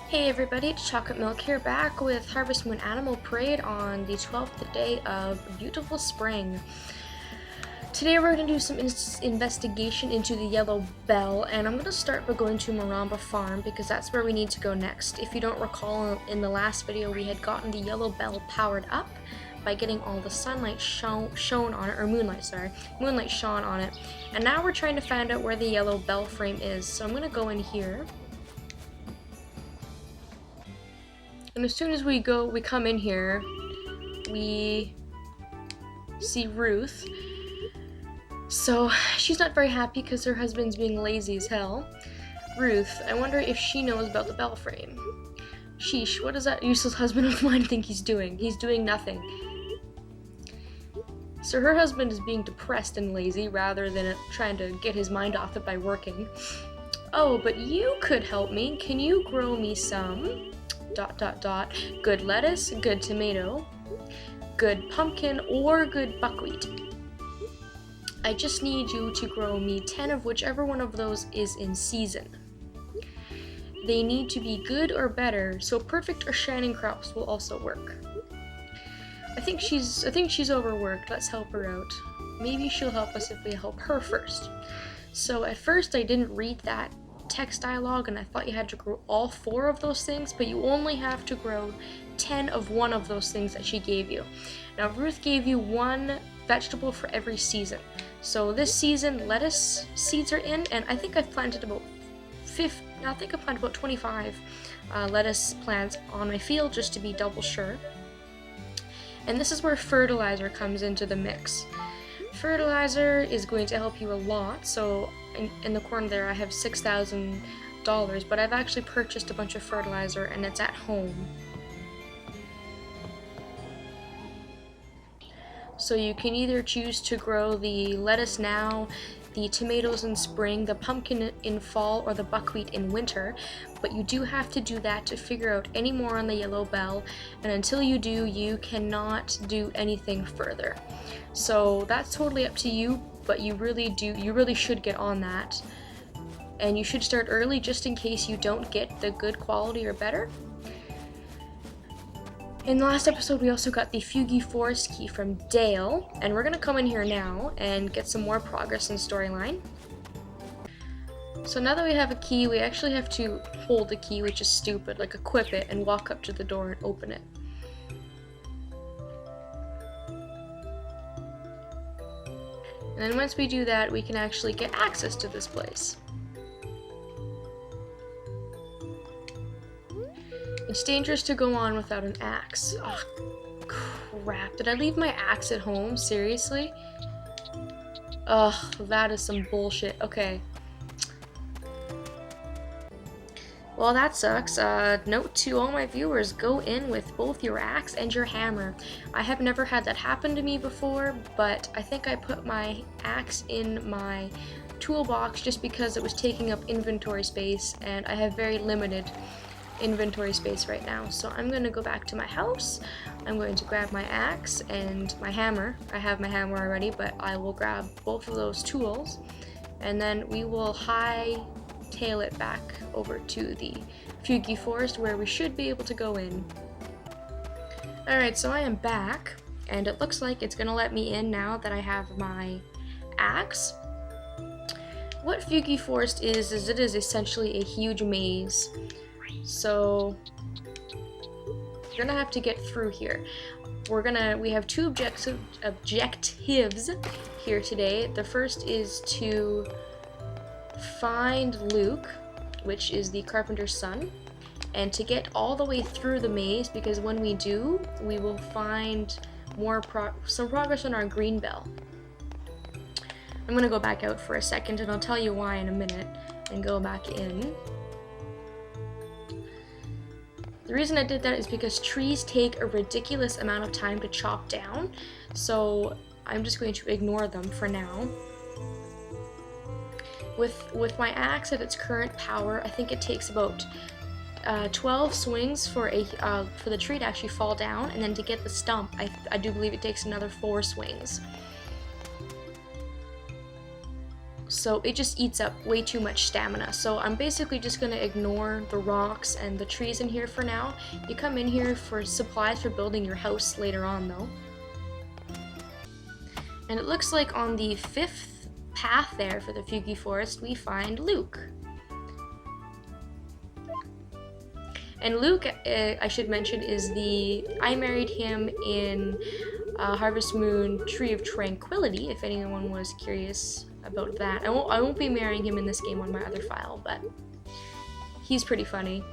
Hey everybody, it's Chocolate Milk here, back with Harvest Moon Animal Parade on the 12th day of beautiful spring. Today we're going to do some investigation into the Yellow Bell, and I'm going to start by going to Marimba Farm because that's where we need to go next. If you don't recall, in the last video we had gotten the Yellow Bell powered up by getting all the sunlight shone on it, or moonlight shone on it, and now we're trying to find out where the Yellow Bell frame is. So I'm going to go in here. And as soon as we come in here, we see Ruth. So she's not very happy because her husband's being lazy as hell. Ruth, I wonder if she knows about the bell frame. Sheesh, what does that useless husband of mine think he's doing? He's doing nothing. So her husband is being depressed and lazy rather than trying to get his mind off it by working. Oh, but you could help me. Can you grow me some... ... good lettuce, good tomato, good pumpkin, or good buckwheat. I just need you to grow me 10 of whichever one of those is in season. They need to be good or better, so perfect or shining crops will also work. I think she's overworked. Let's help her out. Maybe she'll help us if we help her first. So at first I didn't read that text dialogue and I thought you had to grow all 4 of those things, but you only have to grow 10 of one of those things that she gave you. Now Ruth gave you 1 vegetable for every season. So this season lettuce seeds are in, and I think I've planted about 25 lettuce plants on my field just to be double sure. And this is where fertilizer comes into the mix. Fertilizer is going to help you a lot. So in the corner there I have $6,000, but I've actually purchased a bunch of fertilizer and it's at home. So you can either choose to grow the lettuce now, the tomatoes in spring, the pumpkin in fall, or the buckwheat in winter, but you do have to do that to figure out any more on the Yellow Bell, and until you do, you cannot do anything further. So that's totally up to you, but you really should get on that, and you should start early just in case you don't get the good quality or better. In the last episode, we also got the Fugue Forest key from Dale, and we're gonna come in here now and get some more progress in storyline. So now that we have a key, we actually have to hold the key, which is stupid, like equip it and walk up to the door and open it. And then once we do that, we can actually get access to this place. It's dangerous to go on without an axe. Oh, crap. Did I leave my axe at home? Seriously? Ugh, that is some bullshit. Okay. Well, that sucks. Note to all my viewers, go in with both your axe and your hammer. I have never had that happen to me before, but I think I put my axe in my toolbox just because it was taking up inventory space, and I have very limited inventory space right now. So I'm going to go back to my house. I'm going to grab my axe and my hammer. I have my hammer already, but I will grab both of those tools, and then we will hightail it back over to the Fugue Forest where we should be able to go in. Alright, so I am back, and it looks like it's going to let me in now that I have my axe. What Fugue Forest is it is essentially a huge maze. So you're gonna have to get through here. We have 2 objectives here today. The first is to find Luke, which is the carpenter's son, and to get all the way through the maze, because when we do, we will find some progress on our green bell. I'm gonna go back out for a second and I'll tell you why in a minute, and go back in. The reason I did that is because trees take a ridiculous amount of time to chop down, so I'm just going to ignore them for now. With my axe at its current power, I think it takes about 12 swings for the tree to actually fall down, and then to get the stump, I do believe it takes another 4 swings. so it just eats up way too much stamina. So I'm basically just going to ignore the rocks and the trees in here for now. You come in here for supplies for building your house later on though. And it looks like on the 5th path there for the Fugue Forest we find Luke. And Luke, I should mention, is I married him in Harvest Moon Tree of Tranquility, if anyone was curious about that. I won't be marrying him in this game on my other file, but he's pretty funny.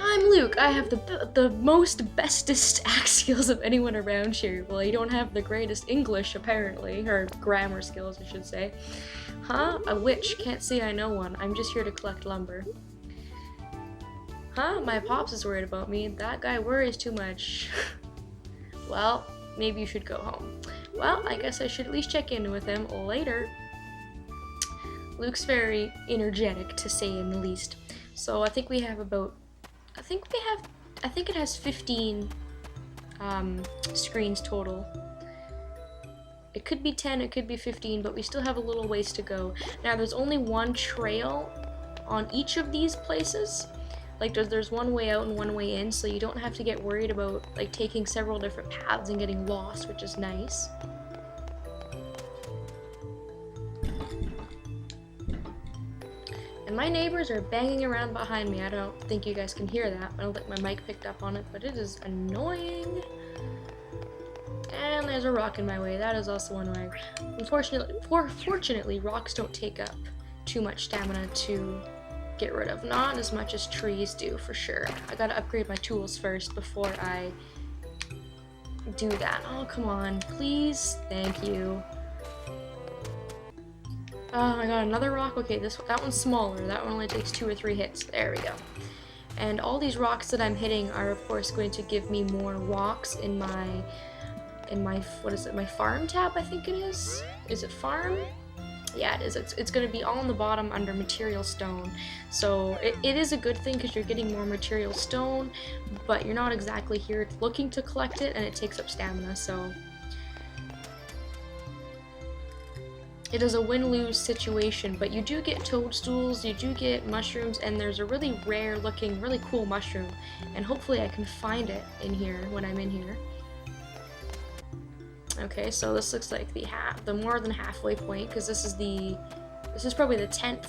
I'm Luke. I have the most bestest axe skills of anyone around here. Well, you don't have the greatest English, apparently, or grammar skills, I should say. Huh? A witch. Can't say I know one. I'm just here to collect lumber. Huh? My pops is worried about me. That guy worries too much. Well, maybe you should go home. Well, I guess I should at least check in with him later. Luke's very energetic, to say in the least. So I think we have about, I think it has 15 screens total. It could be 10, it could be 15, but we still have a little ways to go. Now there's only one trail on each of these places. Like there's one way out and one way in, so you don't have to get worried about like taking several different paths and getting lost, which is nice. And my neighbors are banging around behind me. I don't think you guys can hear that. I don't think my mic picked up on it, but it is annoying. And there's a rock in my way. That is also annoying. Fortunately, rocks don't take up too much stamina to get rid of. Not as much as trees do, for sure. I gotta upgrade my tools first before I do that. Oh, come on. Please. Thank you. Oh my god, another rock? Okay, that one's smaller. That one only takes 2 or 3 hits. There we go. And all these rocks that I'm hitting are, of course, going to give me more rocks in my, what is it, my farm tab, I think it is? Is it farm? Yeah, it is. It's going to be all on the bottom under material stone. So it is a good thing because you're getting more material stone, but you're not exactly here looking to collect it, and it takes up stamina, so it is a win-lose situation. But you do get toadstools, you do get mushrooms, and there's a really rare looking, really cool mushroom, and hopefully I can find it in here when I'm in here. Okay, so this looks like the more than halfway point, because this is probably the 10th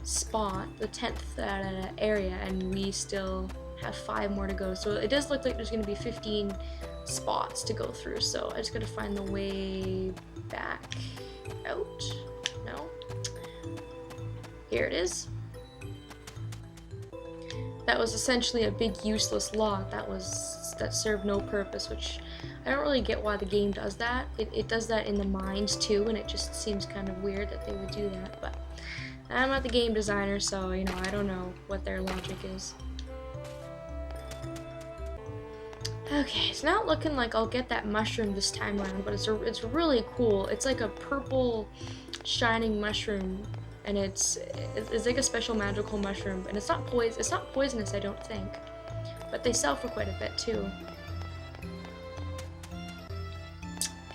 spot, the 10th area, and we still have 5 more to go. So it does look like there's going to be 15 spots to go through. So I just got to find the way back out. No, here it is. That was essentially a big useless log that served no purpose, which I don't really get why the game does that. It does that in the mines too, and it just seems kind of weird that they would do that, but I'm not the game designer, so, you know, I don't know what their logic is. Okay, it's not looking like I'll get that mushroom this time around, but it's really cool. It's like a purple shining mushroom, and it's like a special magical mushroom, and it's not poisonous, I don't think, but they sell for quite a bit too.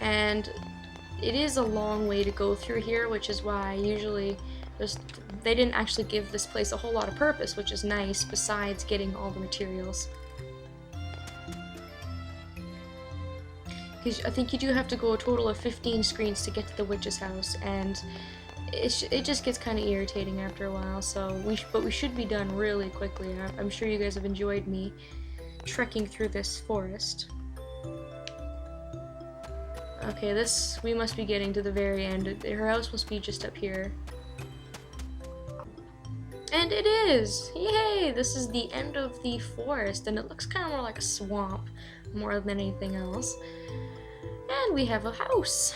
And it is a long way to go through here, which is why usually they didn't actually give this place a whole lot of purpose, which is nice, besides getting all the materials. Because I think you do have to go a total of 15 screens to get to the witch's house, and it just gets kind of irritating after a while, so we should be done really quickly. I'm sure you guys have enjoyed me trekking through this forest. Okay, we must be getting to the very end. Her house must be just up here. And it is! Yay! This is the end of the forest, and it looks kind of more like a swamp more than anything else. And we have a house.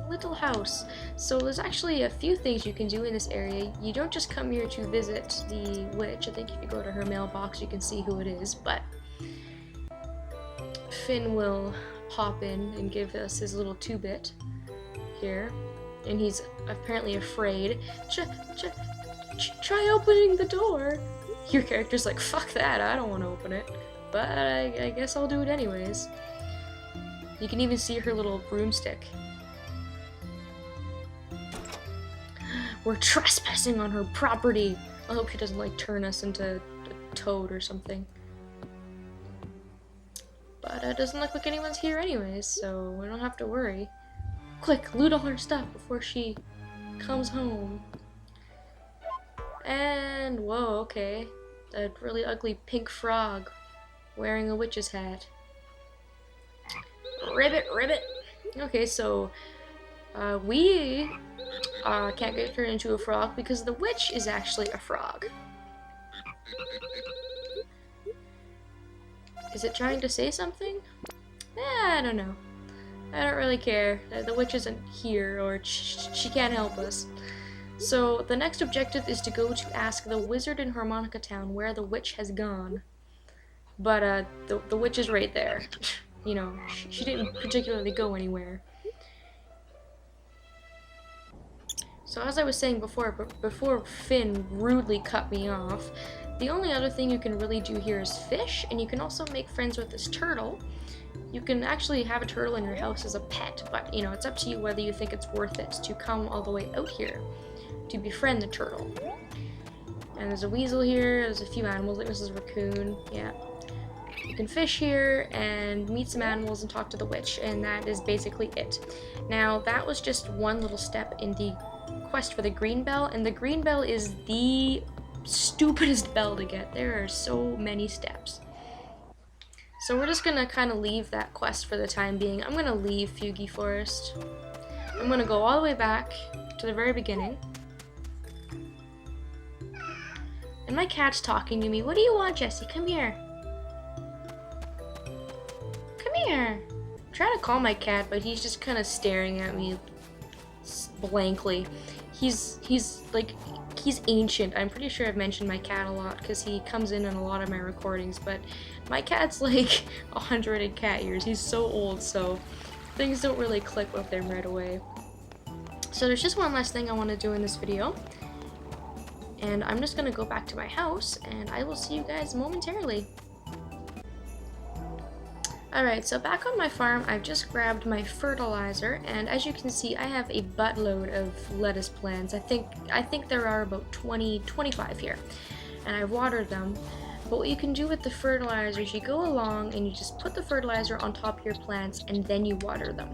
A little house. So there's actually a few things you can do in this area. You don't just come here to visit the witch. I think if you go to her mailbox you can see who it is, but Finn will pop in and give us his little 2-bit here, and he's apparently afraid. Try opening the door. Your character's like, fuck that, I don't want to open it, but I guess I'll do it anyways. You can even see her little broomstick. We're trespassing on her property. I hope she doesn't like turn us into a toad or something. But it doesn't look like anyone's here anyways, so we don't have to worry. Quick, loot all her stuff before she comes home. And, whoa, okay. A really ugly pink frog wearing a witch's hat. Ribbit, ribbit! Okay, so we can't get turned into a frog because the witch is actually a frog. Is it trying to say something? I don't know. I don't really care. The witch isn't here, or she can't help us. So the next objective is to go to ask the wizard in Harmonica Town where the witch has gone. But the witch is right there. You know, she didn't particularly go anywhere. So as I was saying before Finn rudely cut me off, the only other thing you can really do here is fish, and you can also make friends with this turtle. You can actually have a turtle in your house as a pet, but you know, it's up to you whether you think it's worth it to come all the way out here to befriend the turtle. And there's a weasel here, there's a few animals, like this is a raccoon, yeah. You can fish here and meet some animals and talk to the witch, and that is basically it. Now, that was just one little step in the quest for the green bell, and the green bell is the stupidest bell to get. There are so many steps. So we're just gonna kind of leave that quest for the time being. I'm gonna leave Fugue Forest. I'm gonna go all the way back to the very beginning. And my cat's talking to me. What do you want, Jesse? Come here. Come here. I'm trying to call my cat, but he's just kind of staring at me blankly. He's ancient. I'm pretty sure I've mentioned my cat a lot because he comes in a lot of my recordings, but my cat's like 100 cat years. He's so old, so things don't really click with him right away. So there's just one last thing I want to do in this video, and I'm just gonna go back to my house, and I will see you guys momentarily. Alright, so back on my farm, I've just grabbed my fertilizer, and as you can see, I have a buttload of lettuce plants. I think there are about 25 here, and I've watered them. But what you can do with the fertilizer is you go along and you just put the fertilizer on top of your plants, and then you water them.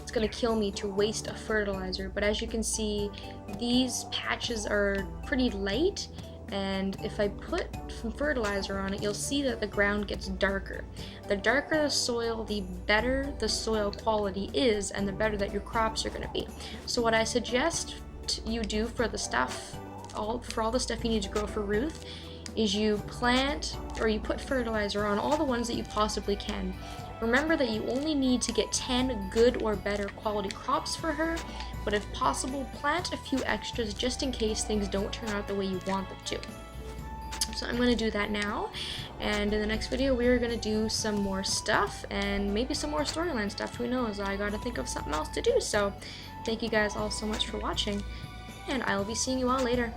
It's gonna kill me to waste a fertilizer, but as you can see, these patches are pretty light, and if I put some fertilizer on it, you'll see that the ground gets darker. The darker the soil, the better the soil quality is, and the better that your crops are going to be. So what I suggest you do for the stuff, for all the stuff you need to grow for Ruth, is you plant or you put fertilizer on all the ones that you possibly can. Remember that you only need to get 10 good or better quality crops for her, but if possible, plant a few extras just in case things don't turn out the way you want them to. So I'm going to do that now, and in the next video we're going to do some more stuff, and maybe some more storyline stuff, who knows, I got to think of something else to do. So thank you guys all so much for watching, and I will be seeing you all later.